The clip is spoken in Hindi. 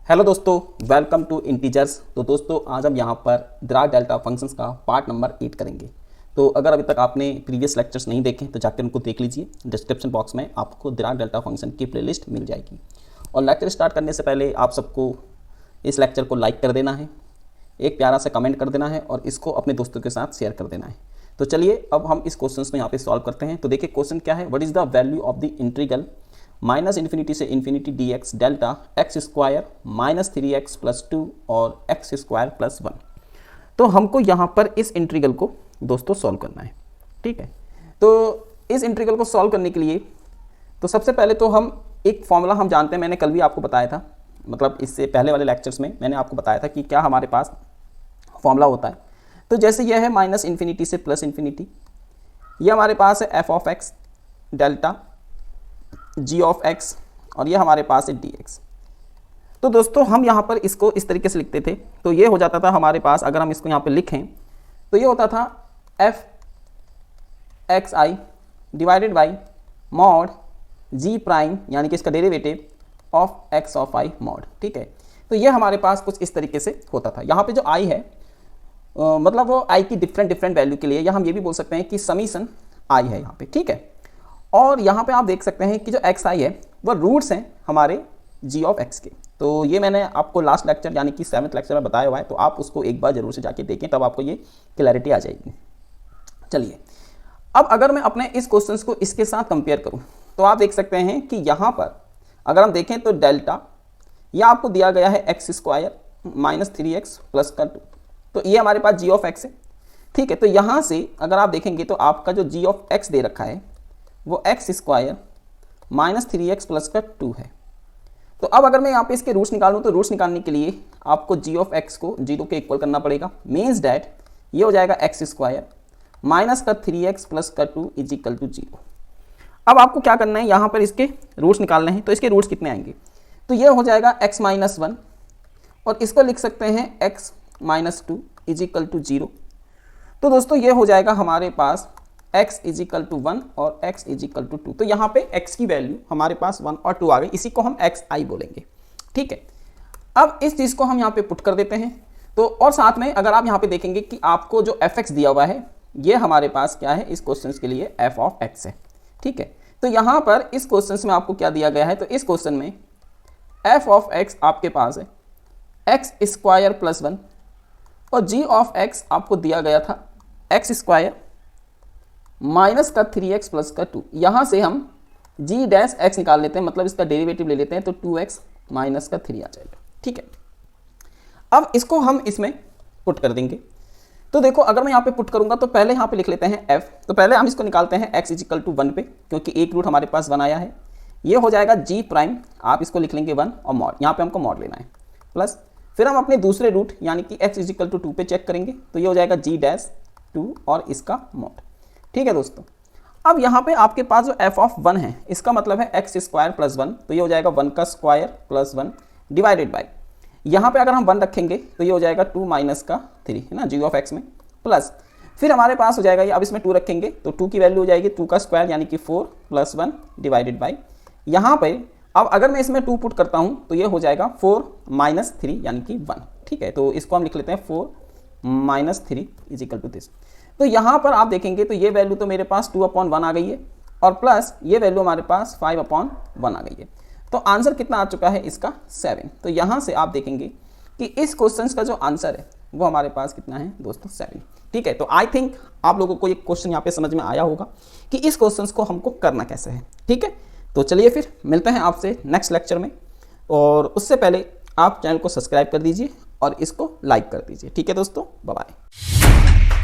हेलो दोस्तों, वेलकम टू इंटीजर्स। तो दोस्तों आज हम यहाँ पर डिराक डेल्टा फंक्शंस का पार्ट नंबर 8 करेंगे। तो अगर अभी तक आपने प्रीवियस लेक्चर्स नहीं देखे तो जाकर उनको देख लीजिए। डिस्क्रिप्शन बॉक्स में आपको डिराक डेल्टा फंक्शन की प्लेलिस्ट मिल जाएगी। और लेक्चर स्टार्ट करने से पहले आप सबको इस लेक्चर को लाइक कर देना है, एक प्यारा सा कमेंट कर देना है और इसको अपने दोस्तों के साथ शेयर कर देना है। तो चलिए अब हम इस क्वेश्चन को यहाँ पे सॉल्व करते हैं। तो देखिए क्वेश्चन क्या है, what is the value of the integral minus infinity से infinity d x delta x square minus 3x plus 2 और एक्स स्क्वायर प्लस 1। तो हमको यहाँ पर इस इंटीग्रल को दोस्तों सॉल्व करना है। ठीक है, तो इस इंटीग्रल को सॉल्व करने के लिए तो सबसे पहले तो हम एक फॉर्मूला हम जानते हैं, मैंने कल भी आपको बताया था, मतलब इससे पहले वाले लेक्चर्स में मैंने आपको बताया था कि क्या हमारे पास फॉर्मूला होता है। तो जैसे यह है माइनस इन्फिनिटी से प्लस इन्फिनिटी, यह हमारे पास है F of x delta G of x और ये हमारे पास है डी एक्स। तो दोस्तों हम यहाँ पर इसको इस तरीके से लिखते थे, तो ये हो जाता था हमारे पास, अगर हम इसको यहाँ पे लिखें तो ये होता था F x I divided by mod ji prime यानी कि इसका derivative of x of I mod. ठीक है, तो ये हमारे पास कुछ इस तरीके से होता था। यहाँ पे जो आई है मतलब वो आई की डिफरेंट वैल्यू के लिए, या हम ये भी बोल सकते हैं कि समीशन आई है यहाँ पे। ठीक है, और यहाँ पे आप देख सकते हैं कि जो एक्स आई है वह रूट्स हैं हमारे जी ऑफ एक्स के। तो ये मैंने आपको लास्ट लेक्चर यानी कि 7th लेक्चर में बताया हुआ है, तो आप उसको एक बार जरूर से जाके देखें, तब आपको ये क्लैरिटी आ जाएगी। चलिए अब अगर मैं अपने इस क्वेश्चन को इसके साथ कंपेयर करूँ तो आप देख सकते हैं कि यहाँ पर अगर हम देखें तो डेल्टा यह आपको दिया गया है x square minus 3x plus का 2, तो ये हमारे पास जी ऑफ एक्स है। ठीक है, तो यहाँ से अगर आप देखेंगे तो आपका जो जी ऑफ एक्स दे रखा है वो x square minus 3x plus का 2 है। तो अब अगर मैं यहाँ पे इसके रूट्स निकालूँ तो रूट्स निकालने के लिए आपको जी ऑफ एक्स को 0 के इक्वल करना पड़ेगा। मीन्स डैट ये हो जाएगा एक्स स्क्वायर माइनस का 3x प्लस का 2 इज इक्वल टू 0। अब आपको क्या करना है, यहाँ पर इसके रूट्स निकालने हैं। तो इसके रूट्स कितने आएंगे, तो ये हो जाएगा x माइनस 1 और इसको लिख सकते हैं x minus 2 is equal to 0। तो दोस्तों ये हो जाएगा हमारे पास x इज इक्वल टू 1 और x इज इक्वल टू 2। तो यहाँ पे x की वैल्यू हमारे पास 1 और 2 आ गई, इसी को हम xi बोलेंगे। ठीक है, अब इस चीज़ को हम यहाँ पे पुट कर देते हैं। तो और साथ में अगर आप यहाँ पे देखेंगे कि आपको जो fx दिया हुआ है ये हमारे पास क्या है, इस क्वेश्चन के लिए f ऑफ x है। ठीक है, तो यहाँ पर इस क्वेश्चन में आपको क्या दिया गया है, तो इस क्वेश्चन में f ऑफ x आपके पास है एक्स स्क्वायर प्लस 1 और g ऑफ x आपको दिया गया था एक्स स्क्वायर माइनस का 3x प्लस का 2। यहाँ से हम g डैश x निकाल लेते हैं, मतलब इसका डेरिवेटिव ले लेते हैं, तो 2x माइनस का 3 आ जाएगा। ठीक है, अब इसको हम इसमें पुट कर देंगे। तो देखो अगर मैं यहाँ पे पुट करूँगा तो पहले यहाँ पे लिख लेते हैं f, तो पहले हम इसको निकालते हैं x इज इक्वल टू 1 पे, क्योंकि एक रूट हमारे पास 1 आया है। ये हो जाएगा g प्राइम, आप इसको लिख लेंगे 1 और मॉड, यहाँ पे हमको मॉड लेना है, प्लस फिर हम अपने दूसरे रूट यानी कि x इज इक्वल टू 2 पे चेक करेंगे, तो ये हो जाएगा g डैश 2 और इसका मॉड। ठीक है दोस्तों, अब यहाँ पे आपके पास जो f ऑफ 1 है इसका मतलब है एक्स स्क्वायर प्लस 1, तो ये हो जाएगा 1 का स्क्वायर प्लस 1 डिवाइडेड बाई, यहाँ पे अगर हम 1 रखेंगे तो ये हो जाएगा 2 माइनस का 3 है ना जी ऑफ एक्स में, प्लस फिर हमारे पास हो जाएगा ये, अब इसमें 2 रखेंगे तो 2 की वैल्यू हो जाएगी 2 का स्क्वायर यानी कि 4 प्लस 1 डिवाइडेड बाई, यहाँ पे अब अगर मैं इसमें 2 पुट करता हूँ तो ये हो जाएगा 4 माइनस 3 यानी कि 1। ठीक है, तो इसको हम लिख लेते हैं 4 minus 3 is equal to this. तो यहाँ पर आप देखेंगे तो ये वैल्यू तो मेरे पास 2/1 आ गई है और प्लस ये वैल्यू हमारे पास 5/1 आ गई है। तो आंसर कितना आ चुका है इसका 7। तो यहाँ से आप देखेंगे कि इस क्वेश्चन का जो आंसर है वो हमारे पास कितना है दोस्तों 7। ठीक है, तो आई थिंक आप लोगों को ये क्वेश्चन यहाँ पे समझ में आया होगा कि इस क्वेश्चन को हमको करना कैसे है। ठीक है, तो चलिए फिर मिलते हैं आपसे नेक्स्ट लेक्चर में, और उससे पहले आप चैनल को सब्सक्राइब कर दीजिए और इसको लाइक कर दीजिए। ठीक है दोस्तों, बाय बाय।